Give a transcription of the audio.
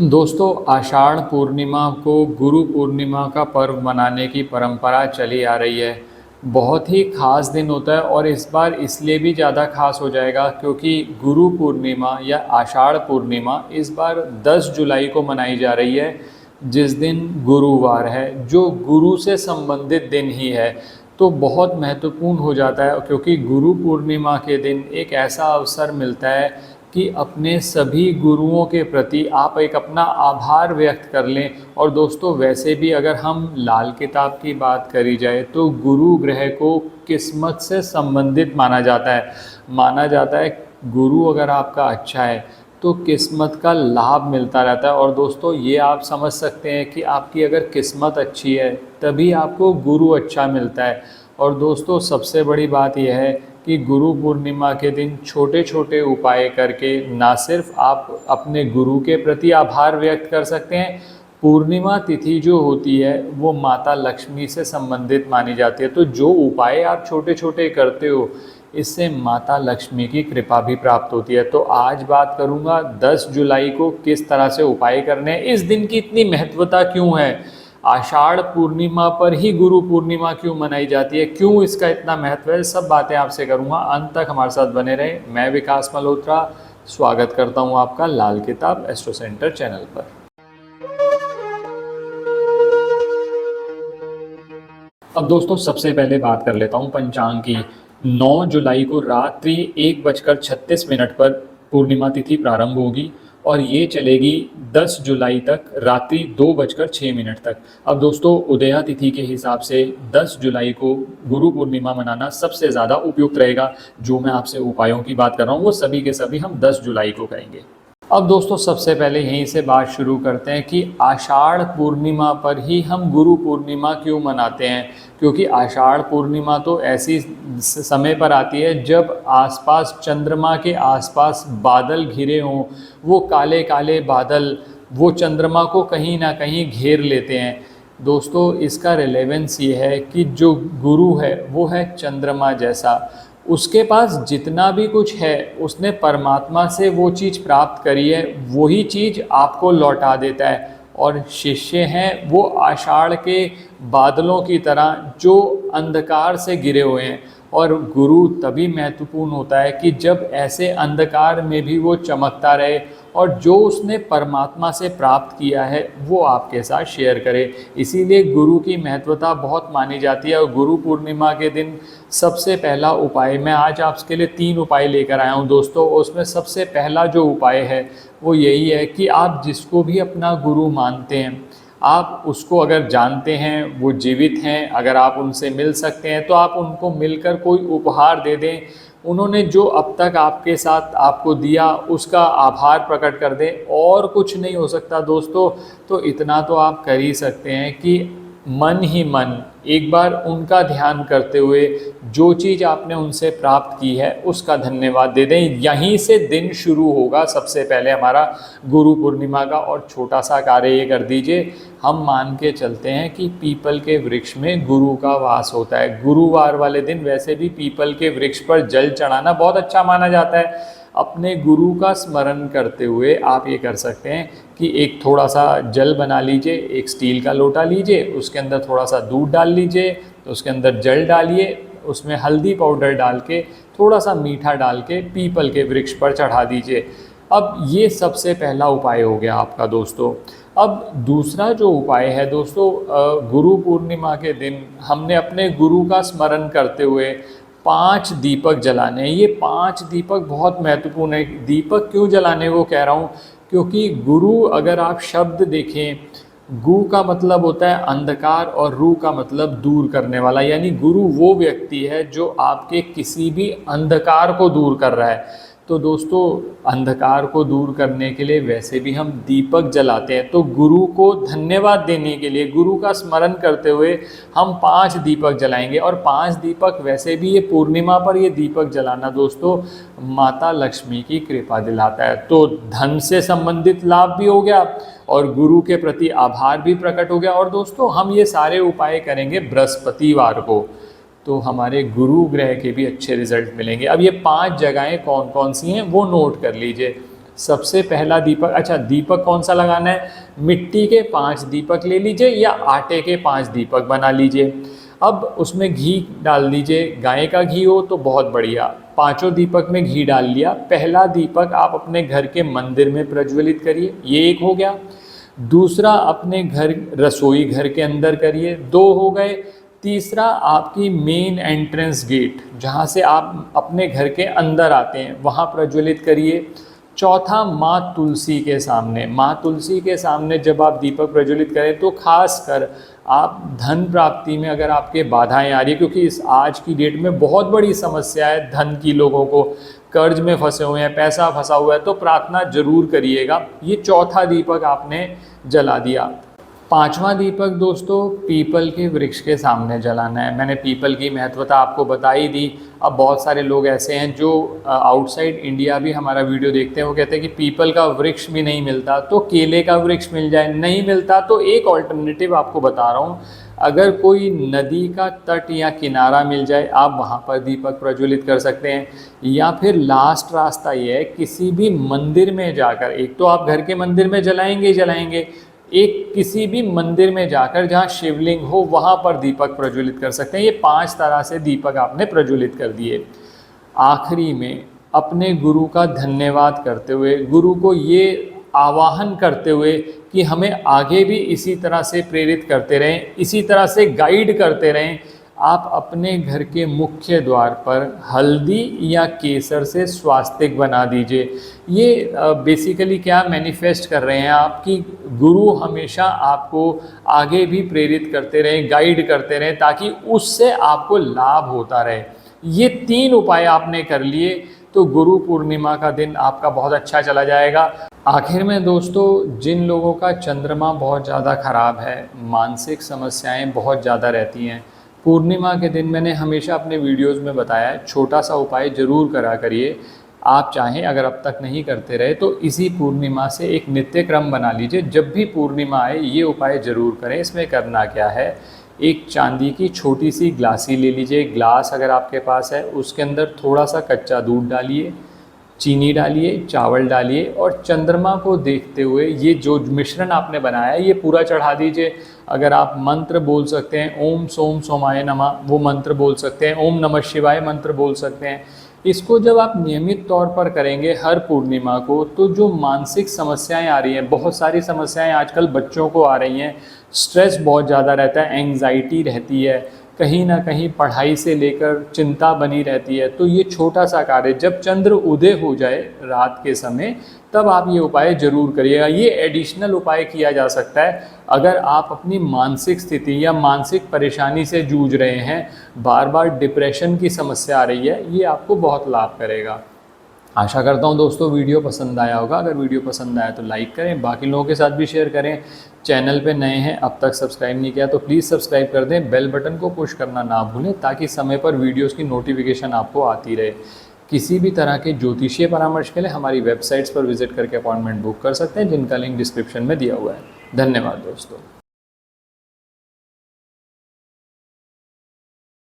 दोस्तों, आषाढ़ पूर्णिमा को गुरु पूर्णिमा का पर्व मनाने की परंपरा चली आ रही है। बहुत ही ख़ास दिन होता है और इस बार इसलिए भी ज़्यादा ख़ास हो जाएगा क्योंकि गुरु पूर्णिमा या आषाढ़ पूर्णिमा इस बार 10 जुलाई को मनाई जा रही है, जिस दिन गुरुवार है, जो गुरु से संबंधित दिन ही है। तो बहुत महत्वपूर्ण हो जाता है क्योंकि गुरु पूर्णिमा के दिन एक ऐसा अवसर मिलता है कि अपने सभी गुरुओं के प्रति आप एक अपना आभार व्यक्त कर लें। और दोस्तों, वैसे भी अगर हम लाल किताब की बात करी जाए तो गुरु ग्रह को किस्मत से संबंधित माना जाता है। गुरु अगर आपका अच्छा है तो किस्मत का लाभ मिलता रहता है। और दोस्तों, ये आप समझ सकते हैं कि आपकी अगर किस्मत अच्छी है तभी आपको गुरु अच्छा मिलता है। और दोस्तों, सबसे बड़ी बात यह है कि गुरु पूर्णिमा के दिन छोटे छोटे उपाय करके ना सिर्फ आप अपने गुरु के प्रति आभार व्यक्त कर सकते हैं, पूर्णिमा तिथि जो होती है वो माता लक्ष्मी से संबंधित मानी जाती है। तो जो उपाय आप छोटे छोटे करते हो, इससे माता लक्ष्मी की कृपा भी प्राप्त होती है। तो आज बात करूंगा 10 जुलाई को किस तरह से उपाय करने हैं, इस दिन की इतनी महत्वता क्यों है, आषाढ़ पूर्णिमा पर ही गुरु पूर्णिमा क्यों मनाई जाती है, क्यों इसका इतना महत्व है, सब बातें आपसे करूंगा। अंत तक हमारे साथ बने रहें। मैं विकास मल्होत्रा स्वागत करता हूं आपका लाल किताब एस्ट्रो सेंटर चैनल पर। अब दोस्तों, सबसे पहले बात कर लेता हूं पंचांग की। 9 जुलाई को रात्रि 1:36 पर पूर्णिमा तिथि प्रारंभ होगी और ये चलेगी 10 जुलाई तक रात्रि 2:06 तक। अब दोस्तों, उदया तिथि के हिसाब से 10 जुलाई को गुरु पूर्णिमा मनाना सबसे ज़्यादा उपयुक्त रहेगा। जो मैं आपसे उपायों की बात कर रहा हूँ वो सभी के सभी हम 10 जुलाई को करेंगे। अब दोस्तों, सबसे पहले यहीं से बात शुरू करते हैं कि आषाढ़ पूर्णिमा पर ही हम गुरु पूर्णिमा क्यों मनाते हैं। क्योंकि आषाढ़ पूर्णिमा तो ऐसी समय पर आती है जब आसपास चंद्रमा के आसपास बादल घिरे हों। वो काले काले बादल वो चंद्रमा को कहीं ना कहीं घेर लेते हैं। दोस्तों, इसका रिलेवेंस ये है कि जो गुरु है वो है चंद्रमा जैसा। उसके पास जितना भी कुछ है उसने परमात्मा से वो चीज़ प्राप्त करी है, वही चीज़ आपको लौटा देता है। और शिष्य हैं वो आषाढ़ के बादलों की तरह जो अंधकार से घिरे हुए हैं। और गुरु तभी महत्वपूर्ण होता है कि जब ऐसे अंधकार में भी वो चमकता रहे और जो उसने परमात्मा से प्राप्त किया है वो आपके साथ शेयर करे। इसीलिए गुरु की महत्वता बहुत मानी जाती है। और गुरु पूर्णिमा के दिन सबसे पहला उपाय, मैं आज आपके लिए 3 उपाय लेकर आया हूँ दोस्तों। उसमें सबसे पहला जो उपाय है वो यही है कि आप जिसको भी अपना गुरु मानते हैं, आप उसको अगर जानते हैं, वो जीवित हैं, अगर आप उनसे मिल सकते हैं तो आप उनको मिलकर कोई उपहार दे दें। उन्होंने जो अब तक आपके साथ आपको दिया उसका आभार प्रकट कर दें। और कुछ नहीं हो सकता दोस्तों, तो इतना तो आप कर ही सकते हैं कि मन ही मन एक बार उनका ध्यान करते हुए जो चीज़ आपने उनसे प्राप्त की है उसका धन्यवाद दे दें। यहीं से दिन शुरू होगा सबसे पहले हमारा गुरु पूर्णिमा का। और छोटा सा कार्य ये कर दीजिए, हम मान के चलते हैं कि पीपल के वृक्ष में गुरु का वास होता है। गुरुवार वाले दिन वैसे भी पीपल के वृक्ष पर जल चढ़ाना बहुत अच्छा माना जाता है। अपने गुरु का स्मरण करते हुए आप ये कर सकते हैं कि एक थोड़ा सा जल बना लीजिए, एक स्टील का लोटा लीजिए, उसके अंदर थोड़ा सा दूध डाल लीजिए, तो उसके अंदर जल डालिए, उसमें हल्दी पाउडर डाल के थोड़ा सा मीठा डाल के पीपल के वृक्ष पर चढ़ा दीजिए। अब ये सबसे पहला उपाय हो गया आपका दोस्तों। अब दूसरा जो उपाय है दोस्तों, गुरु पूर्णिमा के दिन हमने अपने गुरु का स्मरण करते हुए 5 दीपक जलाने हैं। ये 5 दीपक बहुत महत्वपूर्ण है। दीपक क्यों जलाने वो कह रहा हूँ, क्योंकि गुरु अगर आप शब्द देखें, गु का मतलब होता है अंधकार और रू का मतलब दूर करने वाला। यानी गुरु वो व्यक्ति है जो आपके किसी भी अंधकार को दूर कर रहा है। तो दोस्तों, अंधकार को दूर करने के लिए वैसे भी हम दीपक जलाते हैं। तो गुरु को धन्यवाद देने के लिए, गुरु का स्मरण करते हुए हम 5 दीपक जलाएंगे। और 5 दीपक वैसे भी ये पूर्णिमा पर ये दीपक जलाना दोस्तों माता लक्ष्मी की कृपा दिलाता है। तो धन से संबंधित लाभ भी हो गया और गुरु के प्रति आभार भी प्रकट हो गया। और दोस्तों, हम ये सारे उपाय करेंगे बृहस्पतिवार को, तो हमारे गुरु ग्रह के भी अच्छे रिजल्ट मिलेंगे। अब ये 5 जगहें कौन कौन सी हैं वो नोट कर लीजिए। सबसे पहला दीपक, अच्छा दीपक कौन सा लगाना है, मिट्टी के 5 दीपक ले लीजिए या आटे के 5 दीपक बना लीजिए। अब उसमें घी डाल दीजिए, गाय का घी हो तो बहुत बढ़िया। 5 दीपक में घी डाल लिया। पहला दीपक आप अपने घर के मंदिर में प्रज्वलित करिए, ये एक हो गया। दूसरा अपने घर रसोई घर के अंदर करिए, 2 हो गए। तीसरा आपकी मेन एंट्रेंस गेट जहाँ से आप अपने घर के अंदर आते हैं वहाँ प्रज्वलित करिए। चौथा माँ तुलसी के सामने, माँ तुलसी के सामने जब आप दीपक प्रज्वलित करें तो खास कर आप धन प्राप्ति में अगर आपके बाधाएं आ रही है, क्योंकि इस आज की डेट में बहुत बड़ी समस्या है धन की, लोगों को कर्ज में फंसे हुए हैं, पैसा फंसा हुआ है, तो प्रार्थना जरूर करिएगा। ये चौथा दीपक आपने जला दिया। 5वां दीपक दोस्तों पीपल के वृक्ष के सामने जलाना है। मैंने पीपल की महत्वता आपको बता ही दी। अब बहुत सारे लोग ऐसे हैं जो आउटसाइड इंडिया भी हमारा वीडियो देखते हैं, वो कहते हैं कि पीपल का वृक्ष भी नहीं मिलता तो केले का वृक्ष मिल जाए, नहीं मिलता तो एक ऑल्टरनेटिव आपको बता रहा हूँ, अगर कोई नदी का तट या किनारा मिल जाए आप वहाँ पर दीपक प्रज्वलित कर सकते हैं। या फिर लास्ट रास्ता ये है, किसी भी मंदिर में जाकर, एक तो आप घर के मंदिर में जलाएंगे ही जलाएंगे, एक किसी भी मंदिर में जाकर जहाँ शिवलिंग हो वहाँ पर दीपक प्रज्वलित कर सकते हैं। ये 5 तरह से दीपक आपने प्रज्वलित कर दिए। आखिरी में अपने गुरु का धन्यवाद करते हुए, गुरु को ये आवाहन करते हुए कि हमें आगे भी इसी तरह से प्रेरित करते रहें, इसी तरह से गाइड करते रहें, आप अपने घर के मुख्य द्वार पर हल्दी या केसर से स्वास्तिक बना दीजिए। ये बेसिकली क्या मैनिफेस्ट कर रहे हैं आप कि गुरु हमेशा आपको आगे भी प्रेरित करते रहें, गाइड करते रहें, ताकि उससे आपको लाभ होता रहे। ये 3 उपाय आपने कर लिए तो गुरु पूर्णिमा का दिन आपका बहुत अच्छा चला जाएगा। आखिर में दोस्तों, जिन लोगों का चंद्रमा बहुत ज़्यादा ख़राब है, मानसिक समस्याएं बहुत ज़्यादा रहती हैं, पूर्णिमा के दिन मैंने हमेशा अपने वीडियोस में बताया है, छोटा सा उपाय ज़रूर करा करिए। आप चाहें अगर अब तक नहीं करते रहे तो इसी पूर्णिमा से एक नित्य क्रम बना लीजिए, जब भी पूर्णिमा आए ये उपाय ज़रूर करें। इसमें करना क्या है, एक चांदी की छोटी सी ग्लासी ले लीजिए, ग्लास अगर आपके पास है, उसके अंदर थोड़ा सा कच्चा दूध डालिए, चीनी डालिए, चावल डालिए और चंद्रमा को देखते हुए ये जो मिश्रण आपने बनाया है ये पूरा चढ़ा दीजिए। अगर आप मंत्र बोल सकते हैं, ओम सोम सोमाय नमः, वो मंत्र बोल सकते हैं, ओम नमः शिवाय मंत्र बोल सकते हैं। इसको जब आप नियमित तौर पर करेंगे हर पूर्णिमा को, तो जो मानसिक समस्याएं आ रही हैं, बहुत सारी समस्याएं आजकल बच्चों को आ रही हैं, स्ट्रेस बहुत ज़्यादा रहता है, एंग्जाइटी रहती है, कहीं ना कहीं पढ़ाई से लेकर चिंता बनी रहती है, तो ये छोटा सा कार्य जब चंद्र उदय हो जाए रात के समय, तब आप ये उपाय ज़रूर करिएगा। ये एडिशनल उपाय किया जा सकता है अगर आप अपनी मानसिक स्थिति या मानसिक परेशानी से जूझ रहे हैं, बार बार डिप्रेशन की समस्या आ रही है, ये आपको बहुत लाभ करेगा। आशा करता हूँ दोस्तों वीडियो पसंद आया होगा। अगर वीडियो पसंद आया तो लाइक करें, बाकी लोगों के साथ भी शेयर करें। चैनल पे नए हैं, अब तक सब्सक्राइब नहीं किया तो प्लीज़ सब्सक्राइब कर दें, बेल बटन को पुश करना ना भूलें ताकि समय पर वीडियोस की नोटिफिकेशन आपको आती रहे। किसी भी तरह के ज्योतिषीय परामर्श के लिए हमारी वेबसाइट्स पर विजिट करके अपॉइंटमेंट बुक कर सकते हैं, जिनका लिंक डिस्क्रिप्शन में दिया हुआ है। धन्यवाद दोस्तों।